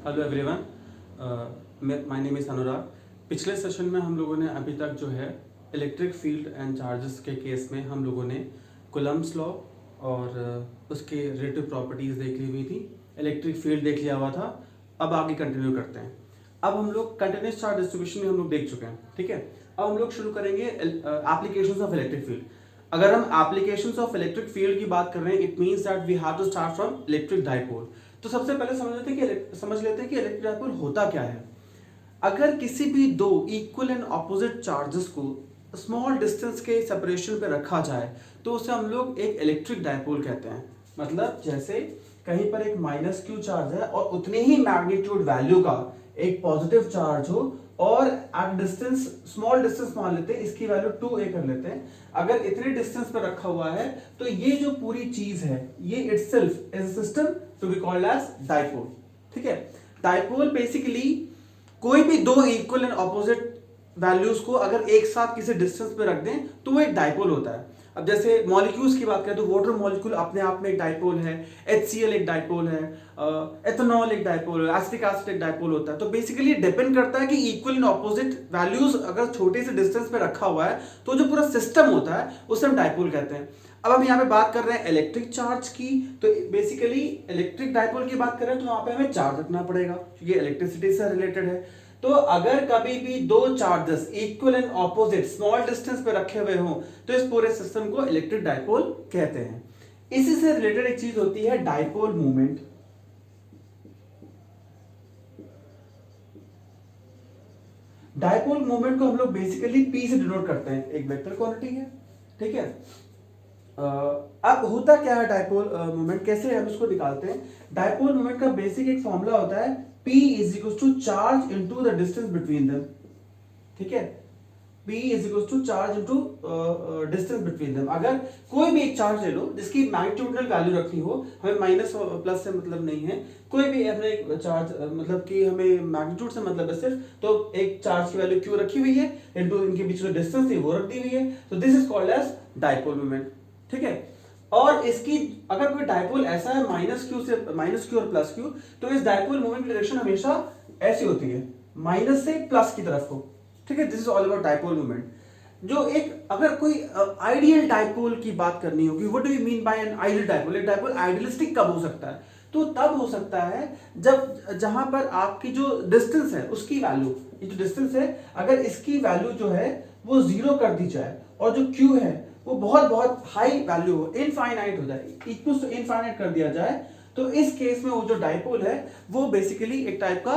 Hello everyone, my name is Anurag. पिछले session में हम लोगों ने अभी तक जो है इलेक्ट्रिक फील्ड एंड चार्जेस के केस में हम लोगों ने कूलम्ब्स लॉ और उसके रिलेटिव प्रॉपर्टीज़ देख ली हुई थी। इलेक्ट्रिक फील्ड देख लिया हुआ था। अब आगे कंटिन्यू करते हैं। अब हम लोग कंटिन्यूस चार्ज डिस्ट्रीब्यूशन में हम लोग देख चुके हैं, ठीक है। अब हम लोग शुरू करेंगे एप्लीकेशंस ऑफ इलेक्ट्रिक फील्ड। अगर हम एप्लीकेशंस ऑफ इलेक्ट्रिक फील्ड की बात कर रहे हैं, it means that we have to start from electric dipole. तो सबसे पहले समझ लेते हैं कि इलेक्ट्रिक डाइपोल होता क्या है। अगर किसी भी दो इक्वल एंड ऑपोजिट चार्जेस को स्मॉल डिस्टेंस के सेपरेशन पे रखा जाए तो उसे हम लोग एक इलेक्ट्रिक डाइपोल कहते हैं। मतलब जैसे कहीं पर एक माइनस क्यू चार्ज है और उतनी ही मैग्नीट्यूड वैल्यू का एक पॉजिटिव चार्ज हो और एट डिस्टेंस स्मॉल डिस्टेंस मान लेते हैं, इसकी वैल्यू 2a कर लेते हैं। अगर इतने डिस्टेंस पर रखा हुआ है तो ये जो पूरी चीज है ये itself is a system to be called as dipole, ठीक है। डाइपोल बेसिकली कोई भी दो इक्वल एंड ऑपोजिट वैल्यूज को अगर एक साथ किसी डिस्टेंस पे रख दें तो वो एक डाइपोल होता है। अब जैसे मॉलिक्यूल्स की बात करें तो वाटर मॉलिक्यूल अपने आप में एक डाइपोल है, HCl एक डाइपोल है, एथेनॉल एक डाइपोल है, एसिटिक एसिड एक डाइपोल होता है। तो बेसिकली डिपेंड करता है कि इक्वल एंड ऑपोजिट वैल्यूज अगर छोटे से डिस्टेंस पे रखा हुआ है तो जो पूरा सिस्टम होता है उसे हम डाइपोल कहते हैं। अब हम यहाँ पे बात कर रहे हैं इलेक्ट्रिक चार्ज की, तो बेसिकली इलेक्ट्रिक डाइपोल की बात कर रहे हैं तो वहां पे हमें चार्ज रखना पड़ेगा क्योंकि इलेक्ट्रिसिटी से रिलेटेड है। तो अगर कभी भी दो charges equal and opposite small distance पे रखे हुए हों तो इस पूरे सिस्टम को इलेक्ट्रिक डाइपोल कहते हैं। इसी से रिलेटेड एक चीज होती है डाइपोल मूवमेंट। डाइपोल मूवमेंट को हम लोग बेसिकली P से डिनोट करते हैं, एक वेक्टर क्वांटिटी है, ठीक है। अब होता क्या है डाइपोल मोमेंट, कैसे हम उसको निकालते हैं। डाइपोल मोमेंट का बेसिक एक फॉर्मूला होता है P is equal to charge into the distance between them, ठीक है। P is equal to charge into distance between them. अगर कोई भी एक चार्ज ले लो जिसकी मैग्नीट्यूडल वैल्यू रखनी हो, हमें माइनस प्लस से मतलब नहीं है, कोई भी अपने चार्ज मतलब कि हमें मैग्नीट्यूड से मतलब है सिर्फ, तो एक चार्ज की वैल्यू क्यू रखी हुई है इनटू इनके बीच जो डिस्टेंस थी वो रख दी हुई है, तो this is called as dipole moment, ठीक है। और इसकी अगर कोई डाइपोल ऐसा है माइनस क्यू और प्लस क्यू, तो इस डाइपोल मोमेंट की डायरेक्शन हमेशा ऐसी होती है, माइनस से प्लस की तरफ को, ठीक है। This is all about dipole moment. जो एक अगर कोई आइडियल डाइपोल की बात करनी होगी, what do you mean by an ideal dipole. एक डाइपोल आइडियलिस्टिक कब हो सकता है, तो तब हो सकता है जब जहां पर आपकी जो डिस्टेंस है उसकी वैल्यू, ये जो डिस्टेंस है अगर इसकी वैल्यू जो है वो 0 कर दी जाए और जो क्यू है वो बहुत बहुत हाई वैल्यू हो, इनफाइनाइट हो जाए, इक्वल्स टू इनफाइनाइट कर दिया जाए, तो इस केस में वो जो डाइपोल है वो बेसिकली एक टाइप का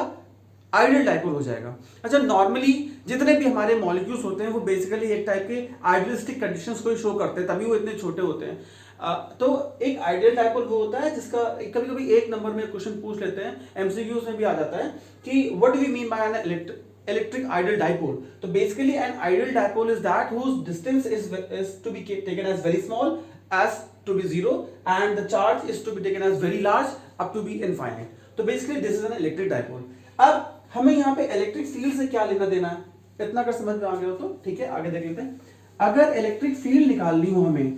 आइडियल डाइपोल हो जाएगा। अच्छा, नॉर्मली जितने भी हमारे मॉलिक्यूल्स होते हैं वो बेसिकली एक टाइप के आइडियलिस्टिक कंडीशंस को शो करते हैं, तभी वो इतने छोटे होते हैं। तो एक आइडियल डाइपोल वो होता है जिसका कभी कभी एक नंबर में क्वेश्चन पूछ लेते हैं, एमसीक्यूज में भी आ जाता है कि what do we mean by an electric ideal dipole. So basically an ideal dipole is that whose distance is to be taken as very small as to be 0 and the charge is to be taken as very large up to be infinite. So basically this is an electric dipole. अब हमें यहाँ पे electric field से क्या लेना देना है, इतना अगर समझ में आ गया हो तो ठीक है, आगे देख लेते हैं। अगर इलेक्ट्रिक फील्ड निकालनी हो हमें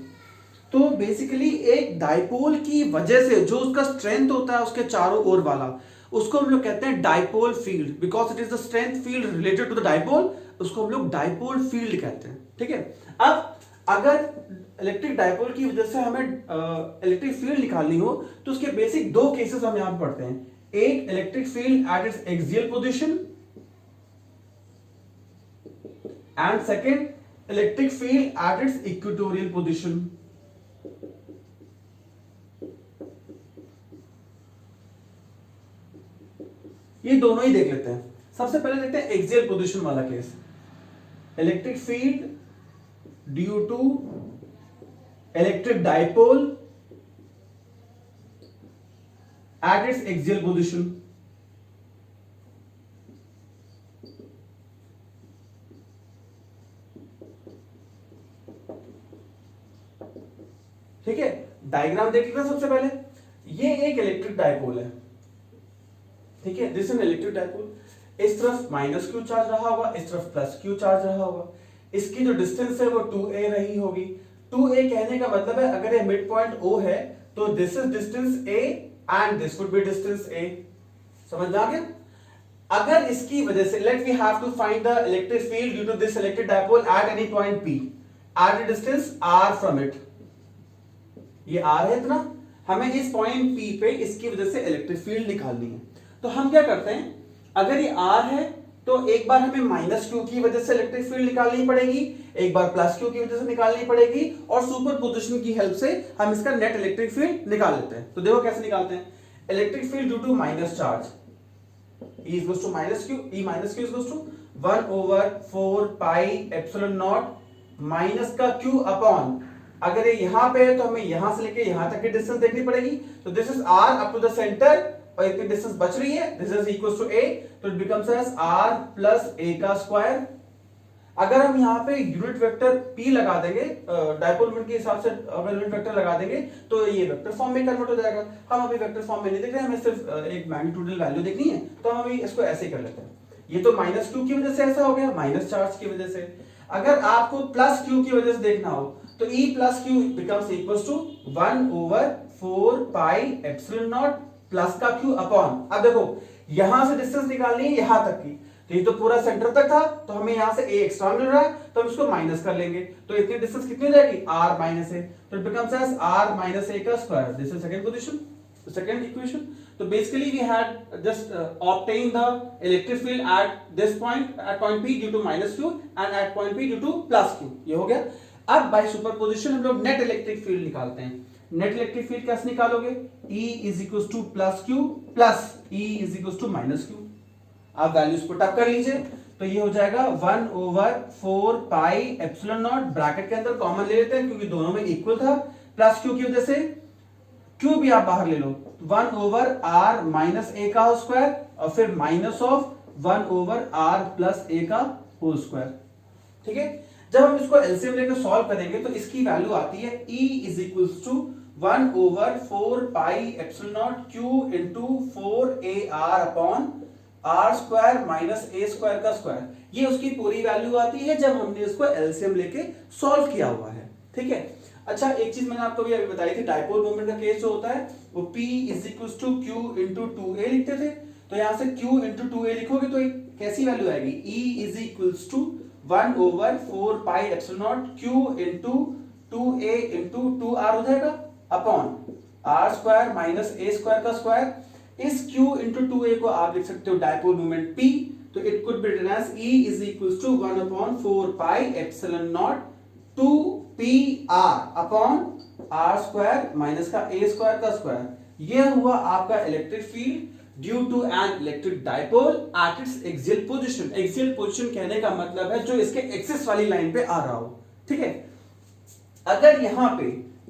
तो बेसिकली एक डाइपोल की वजह से जो उसका स्ट्रेंथ होता है उसके चारों ओर वाला, उसको हम लोग कहते हैं dipole field, because it is the strength field related to the dipole, उसको हम लोग डाइपोल फील्ड कहते हैं, ठीक है। अब अगर इलेक्ट्रिक डाइपोल की वजह से हमें इलेक्ट्रिक फील्ड निकालनी हो तो उसके बेसिक दो केसेस हम यहां पर पढ़ते हैं। एक electric field eight its axial position and second electric field eight its equatorial position. ये दोनों ही देख लेते हैं। सबसे पहले देखते हैं एक्सियल पोजीशन वाला केस। Electric field due to electric dipole at its axial position. ठीक है, डायग्राम देख लेते हैं। सबसे पहले ये एक इलेक्ट्रिक डाइपोल है, ठीक है, this is an electric dipole. इस तरफ माइनस क्यू चार्ज रहा होगा, इस तरफ प्लस क्यू चार्ज रहा होगा। इसकी जो डिस्टेंस है वो 2a रही होगी। 2a कहने का मतलब है अगर ये मिड पॉइंट O है तो this is distance a and this would be distance a, समझ में आ गया? अगर इसकी वजह से let we have to find the electric field due to this electric dipole at any point P at a distance r from it, ये r है इतना, हमें इस पॉइंट P पे इसकी वजह से इलेक्ट्रिक फील्ड निकालनी है। तो हम क्या करते हैं, अगर ये r है तो एक बार हमें माइनस क्यू की वजह से इलेक्ट्रिक फील्ड निकालनी पड़ेगी, एक बार प्लस क्यू की वजह से निकालनी पड़ेगी, और सुपरपोजिशन की हेल्प से हम इसका नेट इलेक्ट्रिक फील्ड निकाल लेते हैं। तो देखो कैसे निकालते हैं, electric field due to minus charge E is equals to minus q, E minus q is equals to 1 over 4 pi epsilon naught minus का q अपॉन, अगर ये यहां पे है तो हमें यहां से लेके यहां तक की डिस्टेंस देखनी पड़ेगी, तो this is r up to the centre और इतनी डिस्टेंस बच रही है, this is equals to a, तो it becomes as r plus a का स्क्वायर। अगर हम यहाँ पे यूनिट वेक्टर p लगा देंगे डायपोल मोमेंट के हिसाब से, अगर यूनिट वेक्टर लगा देंगे तो ये वेक्टर फॉर्म में कन्वर्ट हो जाएगा। हम अभी वेक्टर फॉर्म में नहीं देख रहे हैं, हमें सिर्फ एक मैग्नीट्यूडल वैल्यू देखनी है, तो हम अभी इसको ऐसे ही कर लेते हैं। ये तो माइनस क्यू की वजह से ऐसा हो गया, माइनस चार्ज की वजह से। अगर आपको प्लस क्यू की वजह से देखना हो तो E plus q becomes equals to 1 over 4 pi epsilon naught plus का क्यू अपॉन, अब देखो यहां से डिस्टेंस निकालनी है यहां तक की, तो ये तो पूरा सेंटर तक था, तो हमें यहां से a एक्स्ट्रा मिल रहा है, तो हम इसको माइनस कर लेंगे, तो इतनी डिस्टेंस कितनी हो जाएगी, r माइनस a, तो it becomes as r minus a का square. This is second position, second equation. तो basically we had just obtain the electric field at this point, at point P due to minus q and at point P due to plus q, ये हो गया। अब bye superposition हम लोग net electric field निकालते हैं। Net electric field कैसे निकालोगे, E is equals to plus q plus E is equals to minus q. आप वैल्यूज पुट अप कर लीजिए, तो ये हो जाएगा 1 over 4 pi epsilon naught, bracket के अंदर कॉमन ले लेते हैं क्योंकि दोनों में इक्वल था, प्लस क्यू की वजह से क्यू भी आप बाहर ले लो, 1 over r माइनस a का होल स्क्वायर और फिर minus of 1 over r plus a का होल स्क्वायर। ठीक है, जब हम इसको एलसीएम लेकर सॉल्व करेंगे तो इसकी वैल्यू आती है E is equals to 1 over 4 pi epsilon naught q into 4ar upon r square minus a square का स्क्वायर, ये उसकी पूरी वैल्यू आती है जब हमने इसको एलसीएम लेके सॉल्व किया हुआ है। ठीक है, अच्छा एक चीज मैंने आपको भी अभी बताई थी, डायपोल मोमेंट का केस जो होता है वो P is equals to Q into 2a लिखते थे, तो यहां से Q इंटू 2a लिखोगे तो एक कैसी वैल्यू आएगी, E is equals to 1 over 4 pi epsilon naught Q into 2a into 2r हो जाएगा upon r square minus a square का स्क्वायर। इस Q इंटू 2a को आप लिख सकते हो डायपोल मोमेंट P, तो it could be written as E is equals to 1 upon 4 pi epsilon naught 2pr upon r square minus का a square का स्क्वायर। यह हुआ आपका electric field due to an electric dipole at its axial position. Axial position कहने का मतलब है जो इसके एक्सिस वाली लाइन पे आ रहा हो। ठीक है, अगर यहां पे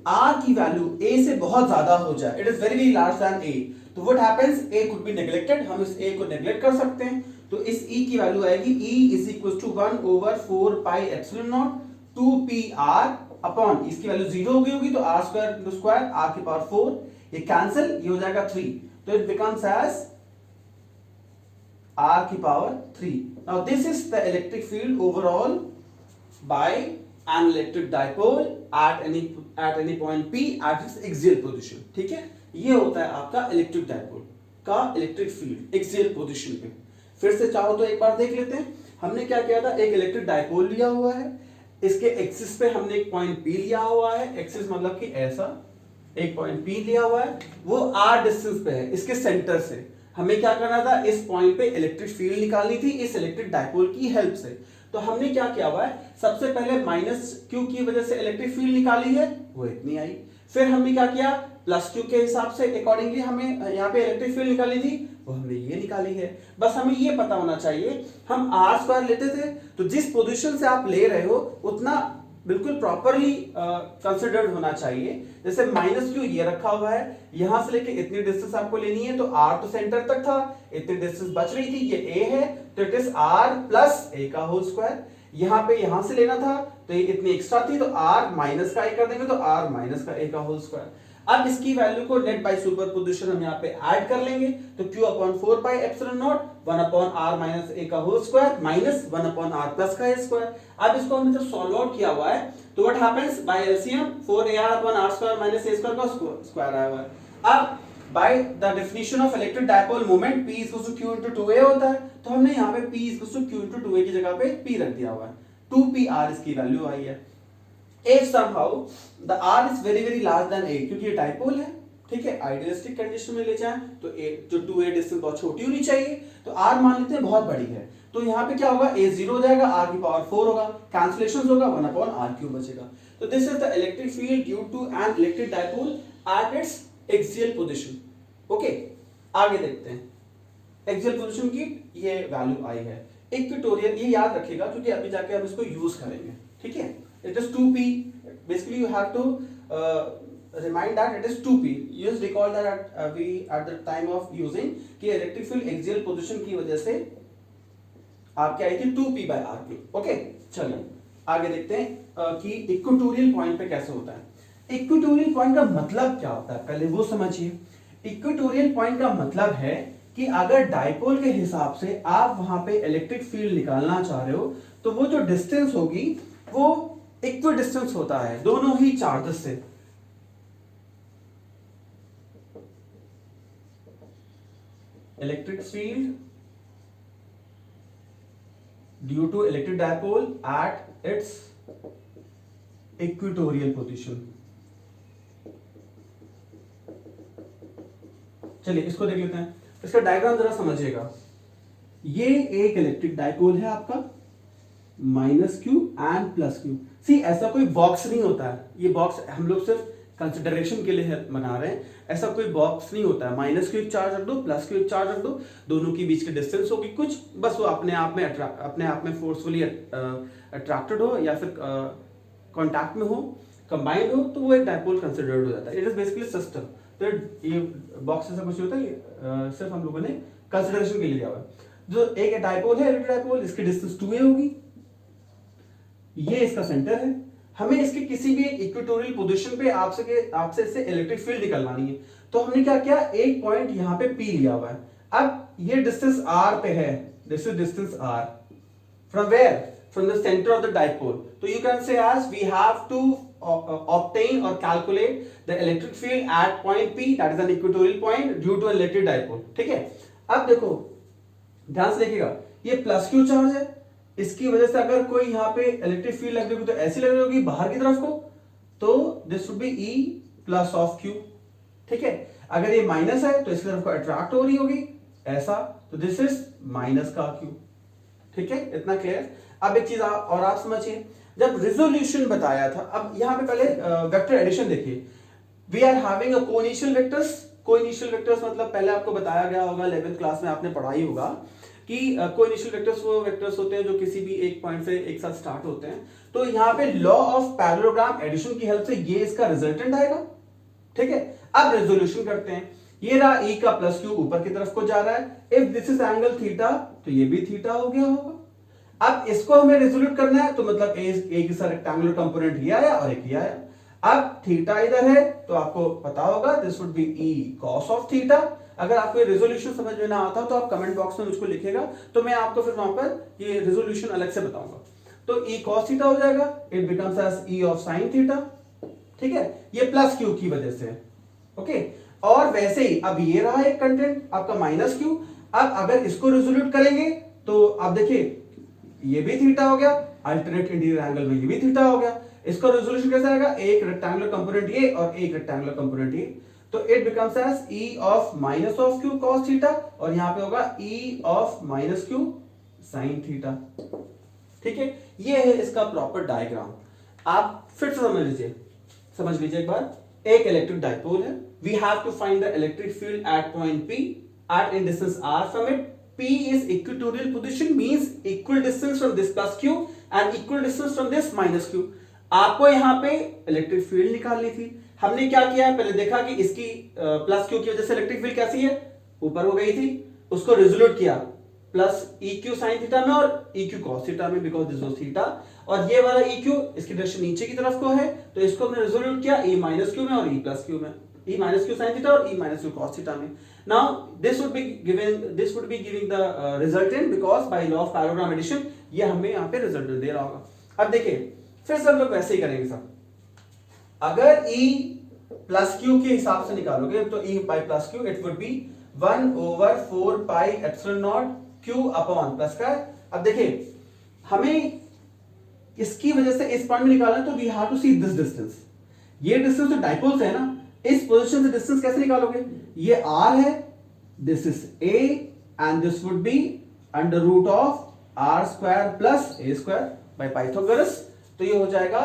r की वैल्यू a से बहुत ज्यादा हो जाए, it is very very large then a, तो what happens, a could be neglected, हम इस a को नेग्लेक्ट कर सकते हैं, तो इस e की वैल्यू आएगी E is equals to 1 over 4 pi epsilon naught 2pr upon, इसकी वैल्यू 0 हो गई होगी तो r square into square r की पावर 4, ये कैंसिल, ये हो जाएगा 3, तो इट बिकम्स एज r की power 3। Now this is the electric field overall by an electric dipole at any point P at its axial position। ठीक है, ये होता है आपका इलेक्ट्रिक डायपोल का इलेक्ट्रिक फील्ड एक्सियल पोजीशन पे। फिर से चाहो तो एक बार देख लेते हैं, हमने क्या किया था, एक इलेक्ट्रिक डायपोल लिया हुआ है, इसके एक्सिस पे हमने एक पॉइंट P लिया हुआ है, एक्सिस मतलब कि ऐसा एक पॉइंट P लिया हुआ है, वो r डिस्टेंस पे है इसके सेंटर से। हमें क्या करना था, इस पॉइंट पे इलेक्ट्रिक फील्ड निकालनी थी इस इलेक्ट्रिक डायपोल की हेल्प से। तो हमने क्या किया हुआ है, सबसे पहले माइनस क्यू की वजह से इलेक्ट्रिक फील्ड निकाली है, वो इतनी आई। फिर हमने क्या किया, प्लस क्यू के हिसाब से अकॉर्डिंगली हमें यहाँ पे इलेक्ट्रिक फील्ड निकाली थी, वो हमने ये निकाली है। बस हमें ये पता होना चाहिए, हम आर स्क्वायर लेते थे तो जिस पोजीशन से आप ले रहे हो उतना बिल्कुल प्रॉपरली कंसिडर्ड होना चाहिए। जैसे माइनस क्यू ये रखा हुआ है, यहां से लेके इतनी डिस्टेंस आपको लेनी है, तो r तो सेंटर तक था, इतनी डिस्टेंस बच रही थी, ये a है, तो it is r plus a का होल स्क्वायर। यहां पे यहां से लेना था तो ये इतनी एक्स्ट्रा थी, तो r माइनस का a कर देंगे तो r माइनस का a का होल स्क्वायर। अब इसकी वैल्यू को नेट बाय सुपरपोजिशन हम यहाँ पे ऐड कर लेंगे, तो q upon 4 pi epsilon naught 1 upon r minus a का whole square minus 1 upon r plus का स्क्वायर। अब इसको हमने जब सॉल्व आउट किया हुआ है तो what happens, by LCM 4ar upon r square minus a square का स्क्वायर आया हुआ है। अब by the definition of electric dipole moment P equals to Q into 2a होता है, तो हमने यहाँ पे P equals to Q into 2a की जगह पे P रख दिया हुआ है, 2pr इसकी वैल्यू आई है। If somehow the r is very large than a, क्योंकि ये डायपोल है, ठीक है, आइडियलिस्टिक कंडीशन में ले जाएं तो a जो 2a डिस्टेंस बहुत छोटी होनी चाहिए, तो r मान लेते हैं बहुत बड़ी है, तो यहाँ पे क्या होगा, a 0 हो जाएगा, r की पावर 4 होगा, कैंसिलेशन होगा, 1/r³ बचेगा। तो this is the electric field due to an electric dipole at its axial position. Okay, आगे देखते हैं। एक्सियल पोजीशन की ये वैल्यू आई है। इक्वेटोरियल, ये याद रखिएगा क्योंकि अभी जाके हम इसको यूज करेंगे, ठीक है। It is 2p. Basically, you have to remind that it is 2p. You just recall that we at the time of using कि electric field axial position की वजह से आपकी आई थी 2p/r³। ओके, चलिए आगे देखते हैं कि इक्वेटोरियल पॉइंट पे कैसे होता है। इक्वेटोरियल पॉइंट का मतलब क्या होता है, पहले वो समझिए। इक्वेटोरियल पॉइंट का मतलब है कि अगर डायपोल के हिसाब से आप वहां पे इलेक्ट्रिक फील्ड निकालना चाह रहे हो, तो वो जो डिस्टेंस होगी वो इक्वल डिस्टेंस होता है दोनों ही चार्जेस से। Electric field due to electric dipole at its equatorial position. चलिए इसको देख लेते हैं, इसका डायग्राम जरा समझिएगा। ये एक इलेक्ट्रिक डायपोल है आपका, -q एंड +q। सी ऐसा कोई बॉक्स नहीं होता है, ये बॉक्स हम लोग सिर्फ कंसिडरेशन के लिए बना रहे हैं, ऐसा कोई बॉक्स नहीं होता है। -q एक चार्ज रख दो, +q एक चार्ज रख दो, दोनों के बीच की डिस्टेंस होगी कुछ, बस वो अपने आप में फोर्सफुली अट्रैक्टेड हो या फिर कॉन्टैक्ट में हो, कंबाइंड हो, तो वो एक डायपोल कंसिडर्ड हो जाता है। It is basically system. तो ये बॉक्स ऐसा कुछ नहीं होता, ये सिर्फ हम लोगों ने कंसिडरेशन के लिए दिया हुआ है। जो एक डायपोल है, इलेक्ट्रिक डायपोल, इसकी डिस्टेंस 2a होगी, ये इसका सेंटर है। हमें इसके किसी भी इक्वेटोरियल पोजीशन पे आपसे इससे इलेक्ट्रिक फील्ड निकलवानी है, तो हमने क्या किया, एक पॉइंट यहाँ पे P लिया हुआ है। अब ये डिस्टेंस r पे है, this is distance r from where, from the centre of the dipole. तो you can say as we have to obtain or calculate the electric field at point P, that is an equatorial point due to electric dipole। ठीक है, अब देखो ध्यान से देखिएगा, ये +q charge है, इसकी वजह से अगर कोई यहाँ पे इलेक्ट्रिक फील्ड लग रही होगी तो ऐसी लग रही होगी बाहर की तरफ को, तो this would be E plus of Q। ठीक है, अगर ये माइनस है तो इसकी तरफ को अट्रैक्ट हो रही होगी ऐसा, तो दिस इज माइनस का Q। ठीक है, इतना क्लियर। अब एक चीज और आप समझिए, जब रिजोल्यूशन बताया था, अब यहाँ पे पहले वेक्टर एडिशन देखिए। We are having a coinitial vectors. Coinitial vectors मतलब पहले आपको बताया गया होगा, 11th क्लास में आपने पढ़ाई होगा कि कोइनिशियल वेक्टर्स वो वेक्टर्स होते हैं जो किसी भी एक पॉइंट से एक साथ स्टार्ट होते हैं। तो यहाँ पे लॉ ऑफ पैरेललोग्राम एडिशन की हेल्प से ये इसका रिजल्टेंट आएगा। ठीक है, अब रेजोल्यूशन करते हैं। ये रहा E का +q ऊपर की तरफ को जा रहा है, if this is angle theta तो ये भी थीटा हो गया होगा। अब इसको हमें रेजोल्यूट करना है, तो मतलब एक सा रेक्टेंगुलर कंपोनेंट ये आया और एक ये आया। अब थीटा इधर है तो आपको पता होगा this would be E cos of theta. अगर आपको ये रेजोल्यूशन समझ में ना आता तो आप कमेंट बॉक्स में मुझको लिखेगा, तो मैं आपको फिर वहां पर ये रेजोल्यूशन अलग से बताऊंगा। तो E cos थीटा हो जाएगा, it becomes as E of sin theta. ठीक है, ये +q की वजह से। ओके, और वैसे ही अब ये रहा एक कंटेंट आपका -q। अब अगर इसको रेजोल्यूट करेंगे तो आप देखिए ये भी थीटा हो गया, अल्टरनेट इंटीरियर एंगल में ये भी थीटा हो गया। इसका रेजोल्यूशन कैसे आएगा, एक रेक्टेंगुलर कंपोनेंट ये और एक रेक्टेंगुलर कंपोनेंट ये, तो it becomes as E of minus of q cos theta, और यहां पे होगा E of -q sin theta. ठीक है, ये है इसका प्रॉपर डायग्राम। आप फिर से समझ लीजिए एक बार। एक इलेक्ट्रिक डायपोल है, we have to find the electric field at point P at in distance r from it। P is equatorial position, means equal distance from this +q and equal distance from this -q। आपको यहाँ पे electric field निकालनी थी। हमने क्या किया है, पहले देखा कि इसकी +q की वजह से इलेक्ट्रिक फील्ड कैसी है, ऊपर हो गई थी, उसको रेजोल्यूट किया +EQ sin थीटा में और EQ cos थीटा में, बिकॉज दिस वाज थीटा। और ये वाला EQ इसकी डायरेक्शन नीचे की तरफ को है, तो इसको हमने रेजोल्यूट किया E -q में और E +q में, E -q sin थीटा और E -q cos थीटा में। Now this would be giving the resultant, because by law of parallelogram addition ये हमें यहाँ पे रिजल्टेंट दे रहा होगा। अब देखिए फिर से हम लोग वैसे ही करेंगे सब। अगर E प्लस क्यू के हिसाब से निकालोगे तो E by plus Q it would be 1/4 pi epsilon naught Q upon plus का। अब देखिए हमें इसकी वजह से इस पॉइंट में निकालना है तो we have to see this distance. ये डिस्टेंस जो डाइपोल से है ना, इस पोजीशन से डिस्टेंस कैसे निकालोगे? ये r है, this is a and this would be under root of r square plus a square by Pythagoras. तो ये हो जाएगा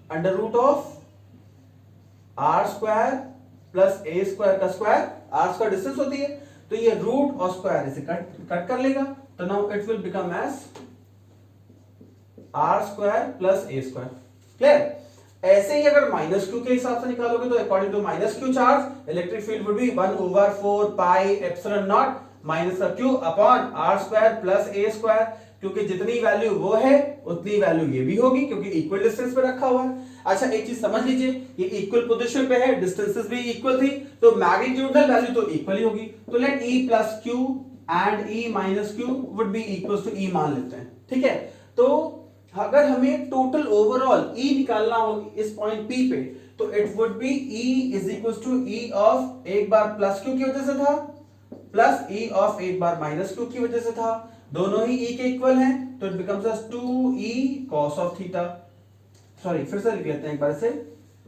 under root of r square plus a square का स्क्वायर, r स्क्वायर डिस्टेंस होती है तो ये रूट और स्क्वायर इसे कट कर लेगा, तो now it will become as r square plus a square. Clear? ऐसे ही अगर माइनस क्यू के हिसाब से निकालोगे तो according to minus Q charge electric field would be 1/4 pi epsilon naught minus का Q upon r square plus a square, क्योंकि जितनी वैल्यू वो है उतनी वैल्यू ये भी होगी क्योंकि इक्वल डिस्टेंस पे रखा हुआ है। अच्छा एक चीज समझ लीजिए, ये इक्वल पोजीशन पे है, डिस्टेंसेस भी इक्वल थी तो मैग्नीट्यूडल वैल्यू तो इक्वल ही होगी। तो let e plus q and e minus q would be equal to e मान लेते हैं। ठीक है, तो अगर हमें टोटल ओवरऑल E निकालना हो इस पॉइंट P पे तो it would be E is equal to E of एक बार प्लस क्यू की वजह से था प्लस E ऑफ एक बार माइनस क्यू की वजह से था, दोनों ही E के इक्वल हैं तो it becomes as 2E cos of theta. Sorry फिर से लिख लेते हैं एक बार से।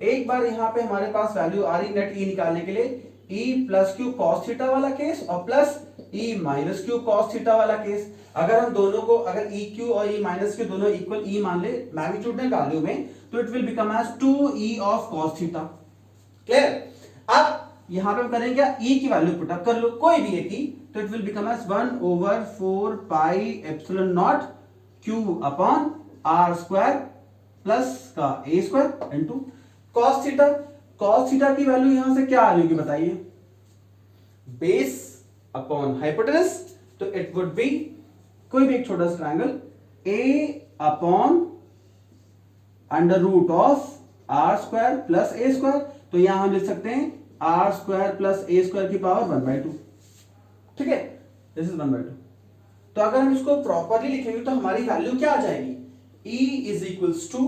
एक बार यहाँ पे हमारे पास वैल्यू आ रही नेट E निकालने के लिए E plus q cos theta वाला केस और plus E minus q cos theta वाला केस। अगर हम दोनों को अगर E क्यू और E माइनस क्यू दोनों इक्वल E मान ले मैग्नीट्यूडल वैल्यू में तो it will become as 2E of cos theta. Clear? अब यहां पे हम करेंगे क्या, E की वैल्यू पुट अप कर लो कोई भी एक E, तो it will become as 1/4 pi epsilon naught Q upon r square plus का a square into cos theta. cos theta की वैल्यू यहां से क्या आ रही होगी बताइए? बेस अपॉन हाइपोटेनस, तो इट वुड बी कोई भी एक छोटा सा triangle a upon under root of r square plus a square, तो यहां हम लिख सकते हैं r square plus a square की पावर 1/2। ठीक है, दिस इज 1/2। तो अगर हम इसको प्रॉपरली लिखेंगे तो हमारी वैल्यू क्या आ जाएगी? E is equals to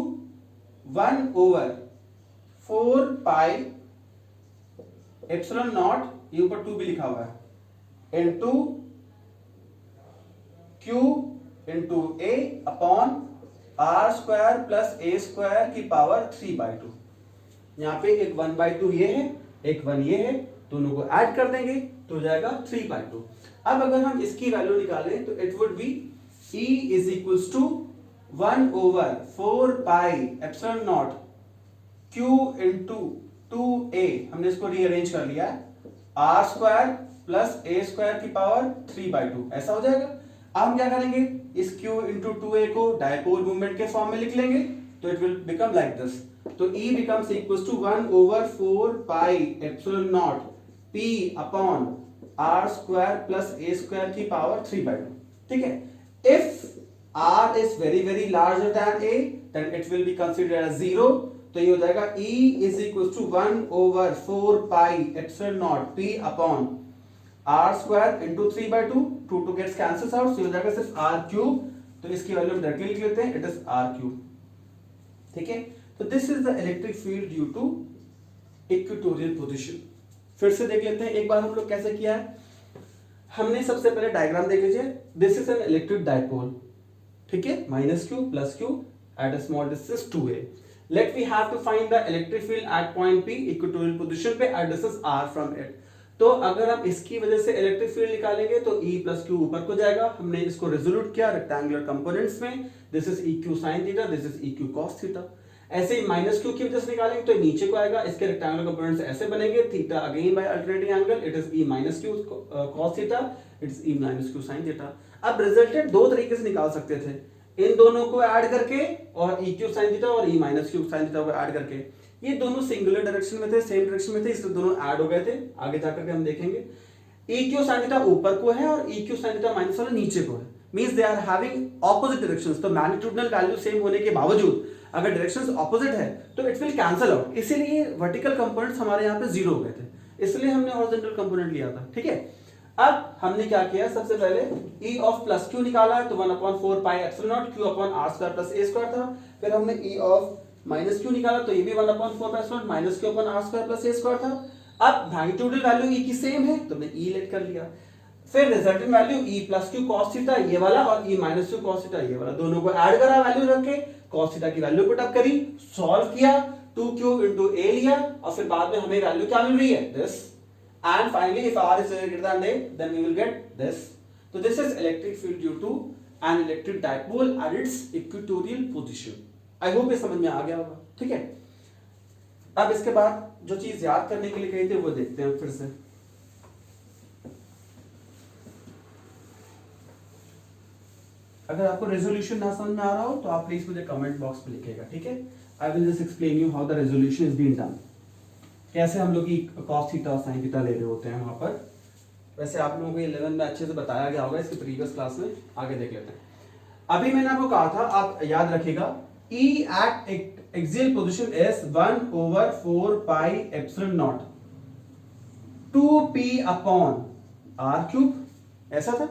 1/4 pi epsilon naught, ये ऊपर 2 भी लिखा हुआ है, into Q into a upon r square plus a square की पावर 3/2। यहाँ पे एक 1/2 ये है, एक 1 ये है, दोनों को ऐड कर देंगे तो हो जाएगा 3/2। अब अगर हम इसकी वैल्यू निकालें तो it would be E is equals to 1/4 pi epsilon naught Q into 2a, हमने इसको रीअरेंज कर लिया है, r square plus a square की पावर 3/2 ऐसा हो जाएगा। अब हम क्या करेंगे, इस Q इंटू 2a को डायपोल मूवमेंट के फॉर्म में लिख लेंगे तो it will become like this. तो E becomes equals to 1/4 pi epsilon not P upon r square plus a square की पावर 3/2। ठीक है, if r is very very larger than a then it will be considered as 0, तो ये हो जाएगा E is equals to 1/4 pi epsilon not P upon r square into 3/2, 2 gets cancels out, so हो जाएगा सिर्फ r cube, तो इसकी value हम डायरेक्टली लिख लेते हैं, इट इज r क्यूब। ठीक है, तो this is the electric field due to equatorial position. फिर से देख लेते हैं एक बार हम लोग कैसे किया है। हमने सबसे पहले डायग्राम देख लीजिए, this is an electric dipole. ठीक है, minus Q plus Q at a small distance 2a। Let we have to find the electric field at point P equatorial position पे at distance r from it. तो अगर हम इसकी वजह से electric field निकालेंगे तो E प्लस क्यू ऊपर को जाएगा, हमने इसको रेजोल्यूट किया रेक्टेंगुलर कंपोनेंट्स में, this is E q sine theta, this is E Q cos theta. ऐसे ही माइनस क्यू की वजह से निकालेंगे तो नीचे को आएगा, इसके रेक्टेंगुलर कंपोनेंट्स ऐसे बनेंगे, theta again by alternating angle, it is E minus Q cos theta, it is E minus Q sine theta. अब रिजल्टेंट दो तरीके से निकाल सकते थे, इन दोनों को ऐड करके और E क्यू साइन थीटा और E minus Q sine theta को ऐड करके। ये दोनों सिंगुलर डायरेक्शन में थे, सेम डायरेक्शन में थे, इसलिए दोनों ऐड हो गए थे। आगे जाकर के हम देखेंगे E क्यू साइन थीटा ऊपर को है और E q sine theta minus वाला नीचे को है, means they are having opposite directions. तो मैग्नीट्यूडनल वैल्यू सेम होने के बावजूद अगर डायरेक्शंस ऑपोजिट है तो इट विल कैंसल आउट, इसीलिए वर्टिकल कंपोनेंट्स हमारे यहाँ पे जीरो हो गए थे, इसलिए हमने हॉरिजॉन्टल कंपोनेंट लिया था। ठीक है, अब हमने क्या किया, सबसे पहले E ऑफ प्लस क्यू निकाला है, तो 1/4 pi epsilon naught Q upon r square plus a square था। फिर हमने E ऑफ माइनस क्यू निकाला तो ये भी 1/4 minus q upon r square plus a square था। अब मैग्नीट्यूडल वैल्यू ई की सेम है तो मैं ई लेट कर लिया, फिर resultant value E plus Q cos theta ये वाला और E minus Q cos theta ये वाला, दोनों को ऐड करा वैल्यू रख के कॉस थीटा की वैल्यू पुट अप करी, सॉल्व किया, 2q into a लिया और फिर बाद में हमें वैल्यू क्या मिल रही है this, and finally if r is greater than a then we will get this. So this is electric field due to an electric dipole at its equatorial position. I hope ये समझ में आ गया होगा, ठीक है। अब इसके बाद जो चीज याद करने के लिए कही थी वो देखते हैं फिर से। अगर आपको रेजोल्यूशन ना समझ में आ रहा हो तो आप प्लीज मुझे कमेंट बॉक्स में लिखिएगा, ठीक है। I will just explain you how the resolution is being done, कैसे हम लोग की cos थीटा और sin थीटा ले रहे होते हैं वहां पर। वैसे आप लोगों को 11 में अच्छे से बताया गया होगा इसके प्रीवियस क्लास में, आगे देख लेते हैं। अभी मैंने आपको कहा था, आप याद रखिएगा, E at axial position is 1/4 pi epsilon naught 2p upon r cube, ऐसा था।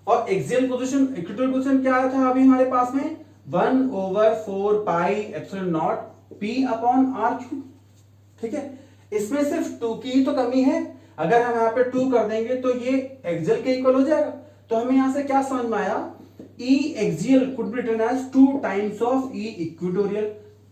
और एक्सियल पोजीशन, इक्वेटोरियल पोजीशन क्या आया था अभी हमारे पास में 1/4 pi epsilon not p upon r cube, ठीक है। इसमें सिर्फ 2 की ही तो कमी है, अगर हम यहाँ पे 2 कर देंगे तो ये एक्सियल के इक्वल हो जाएगा। तो हमें यहाँ से क्या समझ में आया, E axial could be written as 2 times of E equatorial.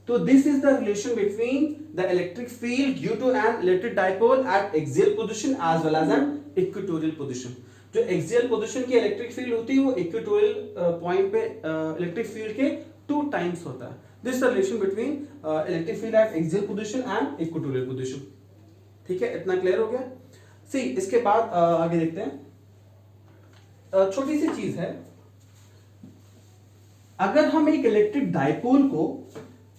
So this is the relation between the electric field due to an electric dipole at axial position as well as an equatorial position. जो axial position की electric field होती है वो equatorial point पे electric field के 2 times होता है। This is the relation between electric field eight axial position and equatorial position, ठीक है। इतना क्लियर हो गया। सी इसके बाद आगे देखते हैं। छोटी सी चीज है, अगर हम एक इलेक्ट्रिक डाइपोल को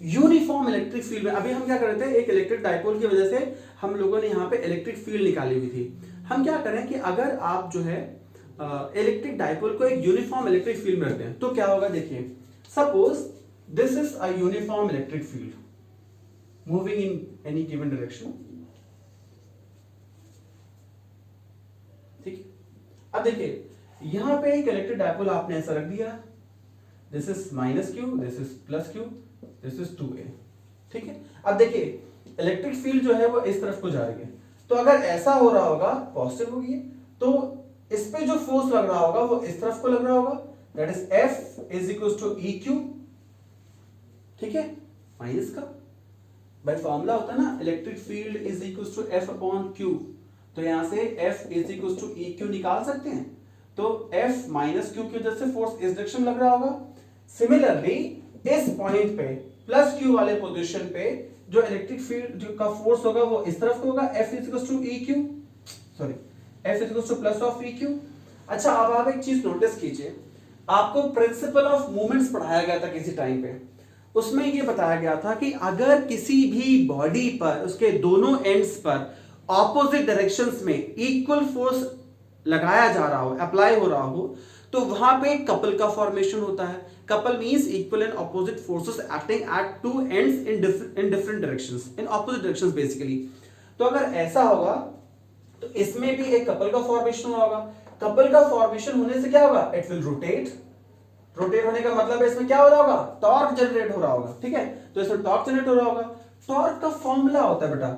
यूनिफॉर्म इलेक्ट्रिक फील्ड में, अभी हम क्या कर रहे थे, एक इलेक्ट्रिक डाइपोल की वजह से हम लोगों ने यहाँ पे इलेक्ट्रिक फील्ड निकाली हुई थी। हम क्या करें कि अगर आप जो है इलेक्ट्रिक डाइपोल को एक यूनिफॉर्म इलेक्ट्रिक फील्ड में रखते हैं तो क्या होगा, देखिए suppose this is a uniform electric field moving in any given direction, ठीक है। अब देखिए यहां पे एक इलेक्ट्रिक डाइपोल आपने ऐसा रख दिया, this is minus Q, this is plus Q, this is 2a, ठीक है। अब देखिए इलेक्ट्रिक फील्ड जो है वो इस तरफ को जा रही है, तो अगर ऐसा हो रहा होगा पॉजिटिव होगी तो इस पे जो फोर्स लग रहा होगा वो इस तरफ को लग रहा होगा, that is F is equal to EQ, ठीक है, माइनस का बाय फॉर्मूला होता है ना, electric field is equal to F upon Q, तो यहां से F is equal to EQ निकाल सकते हैं। तो F माइनस Q की वजह से फोर्स इस डायरेक्शन लग रहा होगा। सिमिलरली इस पॉइंट पे प्लस Q वाले पोजीशन पे जो इलेक्ट्रिक फील्ड का फोर्स होगा वो इस तरफ होगा, F is equal to EQ, sorry F is equal to plus of EQ। अच्छा अब आप एक चीज नोटिस कीजिए, आपको प्रिंसिपल ऑफ मूवमेंट्स पढ़ाया गया था किसी टाइम पे, उसमें ये बताया गया था कि अगर किसी भी बॉडी पर उसके दोनों एंड्स पर ऑपोजिट डायरेक्शंस में इक्वल फोर्स लगाया जा रहा हो, अप्लाई हो रहा हो, तो वहां पे कपल का फॉर्मेशन होता है। Couple means equal and opposite forces acting at two ends in different directions, in opposite directions basically. तो अगर ऐसा होगा तो इसमें भी एक कपल का फॉर्मेशन होगा। कपल का फॉर्मेशन होने से क्या होगा, इट विल रोटेट, रोटेट होने का मतलब है इसमें क्या हो रहा होगा, टॉर्क जनरेट हो रहा होगा, ठीक है। तो इसमें टॉर्क जनरेट हो रहा होगा। टॉर्क का फॉर्मूला होता है बेटा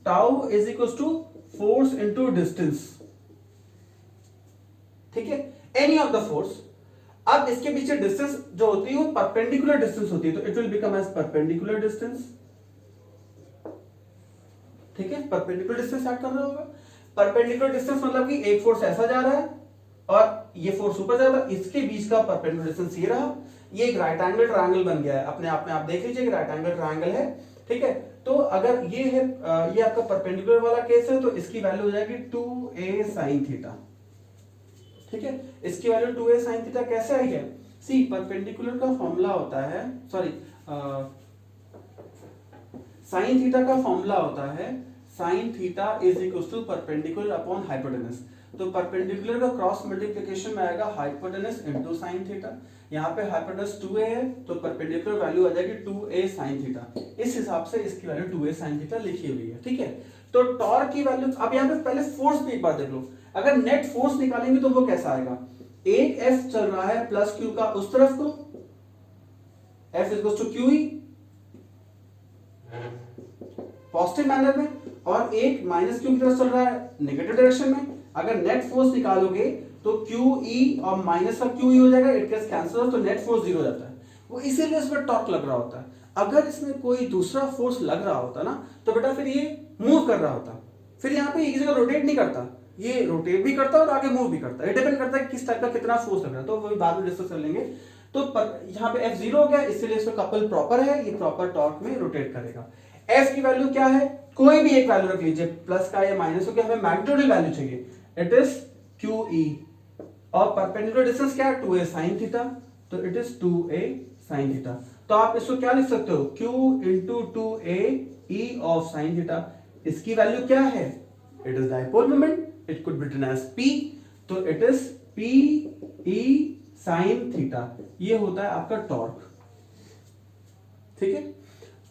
tau is equal to force into distance, ठीक है, एनी ऑफ द फोर्स। अब इसके पीछे डिस्टेंस जो होती है वो परपेंडिकुलर डिस्टेंस होती है, तो it will become as perpendicular distance, ठीक है। परपेंडिकुलर डिस्टेंस ऐड कर रहा होगा। परपेंडिकुलर डिस्टेंस मतलब कि एक फोर्स ऐसा जा रहा है और ये फोर्स ऊपर जा रहा है, इसके बीच का परपेंडिकुलर डिस्टेंस ये रहा, ये एक राइट एंगल ट्रायंगल बन गया है अपने आप में, आप देख लीजिए कि राइट एंगल ट्रायंगल है, ठीक है। तो अगर ये है ये आपका परपेंडिकुलर वाला केस है तो इसकी वैल्यू हो जाएगी 2a sin थीटा, ठीक है। इसकी वैल्यू 2a sin थीटा कैसे आई है, सी परपेंडिकुलर का फॉर्मूला होता है, सॉरी sin थीटा का फॉर्मूला होता है sin theta is equal to perpendicular upon hypotenuse. तो परपेंडिकुलर का क्रॉस मल्टीप्लिकेशन में आएगा हाइपोटेनस इनटू sin थीटा। यहाँ पे हाइपोटेनस 2a है तो परपेंडिकुलर वैल्यू आ जाएगी 2a sin थीटा। इस हिसाब से इसकी वैल्यू 2a sin थीटा लिखी हुई है, ठीक है। तो टॉर्क की वैल्यू, अब यहाँ पे पहले फोर्स भी एक बार देख लो, अगर नेट फोर्स निकालेंगे तो वो कैसा आएगा, एक F चल रहा है प्लस Q का उस तरफ को, F is equal to QE, positive manner में, और एक माइनस क्यू की तरफ चल रहा है नेगेटिव डायरेक्शन में। अगर नेट फोर्स निकालोगे तो क्यू ई और माइनस का क्यू ई हो जाएगा, इट गेट्स कैंसिल, तो नेट फोर्स जीरो हो जाता है। वो इसीलिए इसमें टॉर्क लग रहा होता है। अगर इसमें कोई दूसरा फोर्स लग रहा होता ना, तो बेटा फिर ये मूव कर रहा होता, फिर यहाँ पे एक जगह रोटेट नहीं करता, ये रोटेट भी करता है और आगे मूव भी करता है। ये डिपेंड करता है कि किस टाइप का कितना फोर्स लग रहा है, तो वो बाद में डिस्कस कर लेंगे। तो यहाँ पे F0 हो गया, इसलिए इसमें कपल प्रॉपर है, ये प्रॉपर टॉर्क में रोटेट करेगा। F की वैल्यू क्या है, कोई भी एक वैल्यू रख लीजिए, प्लस का या माइनस का, हमें मैग्नीट्यूड वैल्यू चाहिए, इट इज QE, और परपेंडिकुलर डिस्टेंस क्या है 2a sin थीटा, तो it is 2a sin theta. तो आप इसको क्या लिख सकते हो, Q into 2a E of sin theta. इसकी वैल्यू क्या है, it is dipole moment, it could be written as P, तो it is PE sin theta. ये होता है आपका टॉर्क, ठीक है।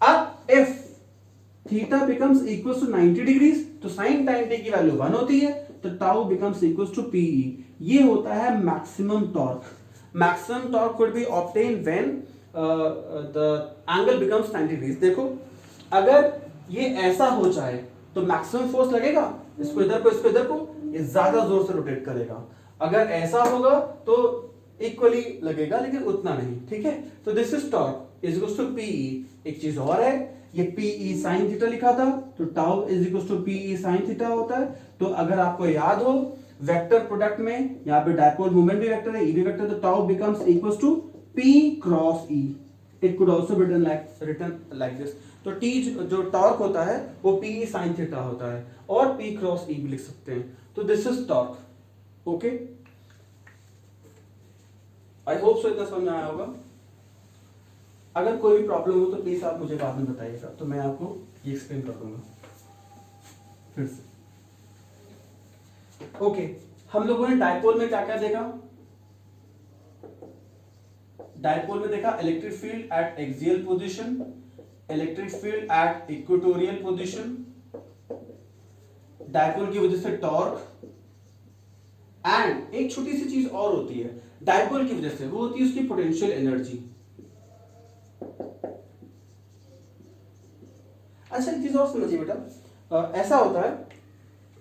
अब if theta becomes equal to 90 degrees, तो साइन टाइम टी की वैल्यू 1 होती है, तो tau becomes equal to PE। ये होता है maximum torque. Maximum torque could be obtain when the angle becomes 90 degrees. देखो अगर ये ऐसा हो जाए तो मैक्सिमम फोर्स लगेगा, इसको इधर को इसको इधर को, ये ज्यादा जोर से रोटेट करेगा। अगर ऐसा होगा तो इक्वली लगेगा लेकिन उतना नहीं, ठीक है। तो this is torque is equal to PE। एक चीज और है, ये PE sin थीटा लिखा था, तो tau is equal to PE sin theta होता है। तो अगर आपको याद हो वेक्टर प्रोडक्ट में यहाँ पे डायपोल मोमेंट भी वेक्टर है, E भी वेक्टर, तो tau becomes equal to P cross E। It could also be written like this. तो T जो टॉर्क होता है वो PE sin थीटा होता है, और P क्रॉस E भी लिख सकते हैं। तो this is torque, okay. I hope so इतना समझ में आया होगा। अगर कोई भी प्रॉब्लम हो तो प्लीज आप मुझे बाद में बताइएगा, तो मैं आपको ये एक्सप्लेन कर दूंगा फिर से। ओके, हम लोगों ने डायपोल में क्या क्या देखा। डायपोल में देखा electric field eight axial position, electric field at equatorial position, dipole की वजह से टॉर्क, एंड एक छोटी सी चीज और होती है डायपोल की वजह से, वो होती है उसकी पोटेंशियल एनर्जी। अच्छा एक चीज और समझिए बेटा, ऐसा होता है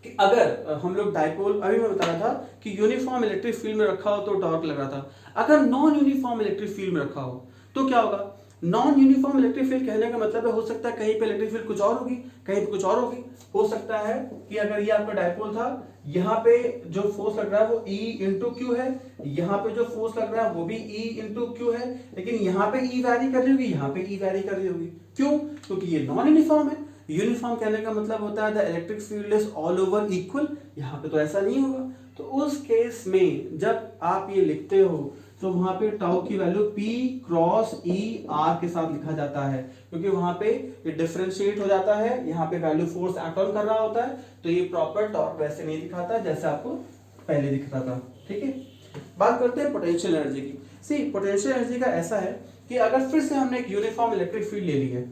कि अगर हम लोग डायपोल, अभी मैं बता रहा था कि यूनिफॉर्म इलेक्ट्रिक फील्ड में रखा हो तो टॉर्क लग रहा था। अगर नॉन यूनिफॉर्म इलेक्ट्रिक फील्ड में रखा हो तो क्या होगा। नॉन यूनिफॉर्म इलेक्ट्रिक फील्ड कहने का मतलब है, हो सकता है कहीं पे इलेक्ट्रिक फील्ड कुछ और होगी, कहीं पे कुछ और होगी। हो सकता है कि अगर ये आपका डायपोल था, यहाँ पे जो फोर्स लग रहा है वो E इंटू क्यू है, यहाँ पे जो फोर्स लग रहा है वो भी E इंटू क्यू है, लेकिन यहाँ पे E वैरी कर रही होगी, यहाँ पे E वैरी कर रही होगी। क्यों, क्योंकि ये नॉन यूनिफॉर्म है। यूनिफॉर्म कहने का मतलब होता है the electric field is all over equal, यहाँ पे तो ऐसा नहीं होगा। तो उस केस में जब आप ये लिखते हो तो वहां पे टाउ की value P cross E R के साथ लिखा जाता है, क्योंकि वहां पे ये डिफरेंशिएट हो जाता है, यहाँ पे वैल्यू फोर्स एक्ट ऑन कर रहा होता है, तो ये प्रॉपर टॉर्क वैसे नहीं दिखाता जैसे आपको पहले दिखता था, ठीक है। बात करते हैं पोटेंशियल एनर्जी की। सी पोटेंशियल एनर्जी का ऐसा है कि अगर फिर से हमने एक यूनिफॉर्म इलेक्ट्रिक फील्ड ले ली है,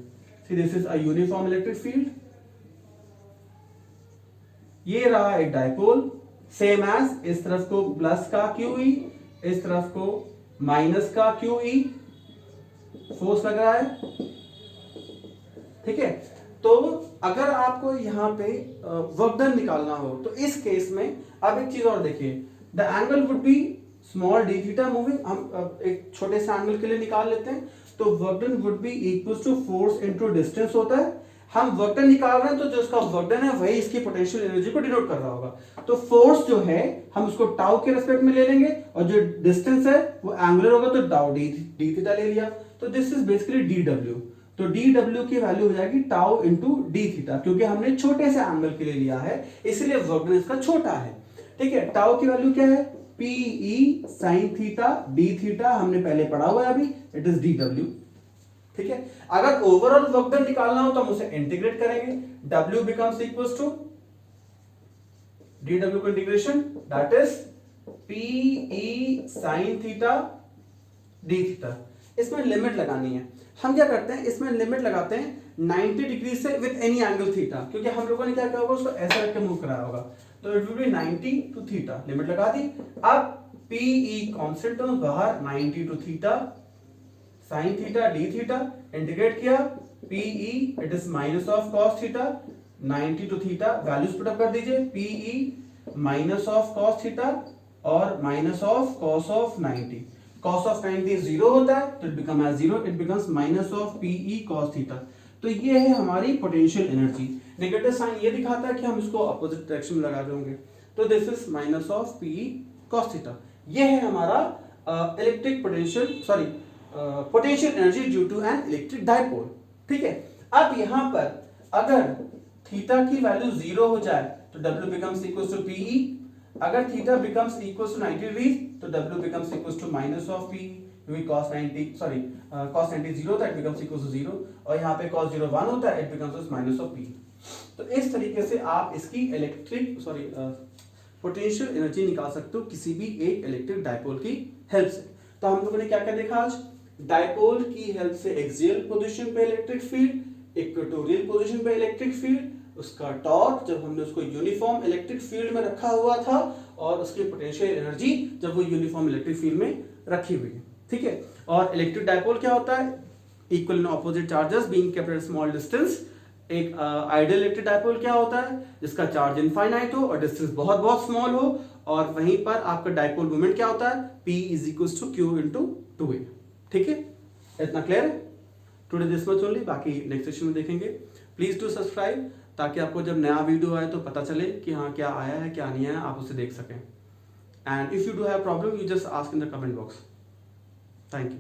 see this is a uniform electric field, ये रहा एक डायपोल, सेम एज इस तरफ को प्लस का QE, इस तरफ को माइनस का QE फोर्स लग रहा है, ठीक है। तो अगर आपको यहां पे वर्क डन निकालना हो तो इस केस में अब एक चीज और देखिए, the angle would be small d theta moving. हम एक छोटे से एंगल के लिए निकाल लेते हैं, तो work done would be equal to force into distance होता है। हम वर्क डन निकाल रहे हैं तो जो इसका वर्क डन है वही इसकी पोटेंशियल एनर्जी को डिनोट कर रहा होगा। तो फोर्स जो है हम उसको टाउ के रेस्पेक्ट में ले लेंगे, और जो डिस्टेंस है वो एंगुलर होगा, तो टाउ d थीटा ले लिया। तो दिस इज बेसिकली dw। तो dw की वैल्यू हो जाएगी टाउ इंटू d थीटा, क्योंकि हमने छोटे से एंगल के लिए लिया है इसलिए वर्क डन इसका छोटा है, ठीक है। टाउ की वैल्यू क्या है, PE sin theta d theta, हमने पहले पढ़ा हुआ है अभी, इट इज dw, ठीक है। अगर ओवरऑल वर्क डन निकालना हो तो हम उसे इंटीग्रेट करेंगे, W becomes equals to dw को integration, that is PE sin theta d theta. इसमें लिमिट लगानी है, हम क्या करते हैं इसमें लिमिट लगाते हैं 90 डिग्री से विद एनी एंगल थीटा, क्योंकि हम लोगों ने क्या किया होगा उसको ऐसा रख के मूव कराया होगा, तो it will be 90 to theta, limit लगा दी। अब PE कांस्टेंट टर्म्स बाहर, 90 to theta sin theta d theta, integrate किया PE it is minus of cos theta 90 to theta, values put up कर दीजिए, PE minus of cos theta और minus of cos of 90। cos of 90 zero होता है तो it become as zero, it becomes minus of PE cos theta. तो ये है हमारी पोटेंशियल एनर्जी। नेगेटिव साइन ये दिखाता है कि हम इसको अपोजिट डायरेक्शन में लगा देंगे, तो this is minus of PE cos theta. ये है हमारा electric potential, sorry potential energy due to an electric dipole. ठीक है, अब यहां पर अगर थीटा की वैल्यू जीरो हो जाए तो W becomes equals to PE, अगर theta becomes equals to 90 degree तो W becomes equals to minus of PE, क्योंकि cos 90 जीरो होता है, it becomes equals to zero, और यहाँ पे cos 0 1 होता है, it becomes minus of PE। तो इस तरीके से आप इसकी पोटेंशियल एनर्जी निकाल सकते हो किसी भी एक इलेक्ट्रिक डायपोल की हेल्प से। तो हम लोगों ने क्या क्या देखा आज, डायपोल की हेल्प से एक्सियल पोजीशन पे इलेक्ट्रिक फील्ड, इक्वेटोरियल पोजीशन पे इलेक्ट्रिक फील्ड, उसका टॉर्क जब हमने उसको यूनिफॉर्म इलेक्ट्रिक फील्ड में रखा हुआ था, और उसकी पोटेंशियल एनर्जी जब वो यूनिफॉर्म इलेक्ट्रिक फील्ड में रखी हुई है। ठीक है, और इलेक्ट्रिक डायपोल क्या होता है, equal and opposite charges being kept at small distance. एक आइडियल इलेक्ट्रिक डायपोल क्या होता है, जिसका चार्ज इनफाइनाइट हो और डिस्टेंस बहुत बहुत स्मॉल हो, और वहीं पर आपका डायपोल मोमेंट क्या होता है, P is equals to Q into 2A। ठीक है, इतना क्लियर है? टुडे दिस मच ओनली, बाकी नेक्स्ट सेशन में देखेंगे। प्लीज डू सब्सक्राइब, ताकि आपको जब नया वीडियो आए तो पता चले कि हाँ क्या आया है क्या नहीं आया, आप उसे देख सकें। And if you do have problem you just ask in the comment box. Thank you.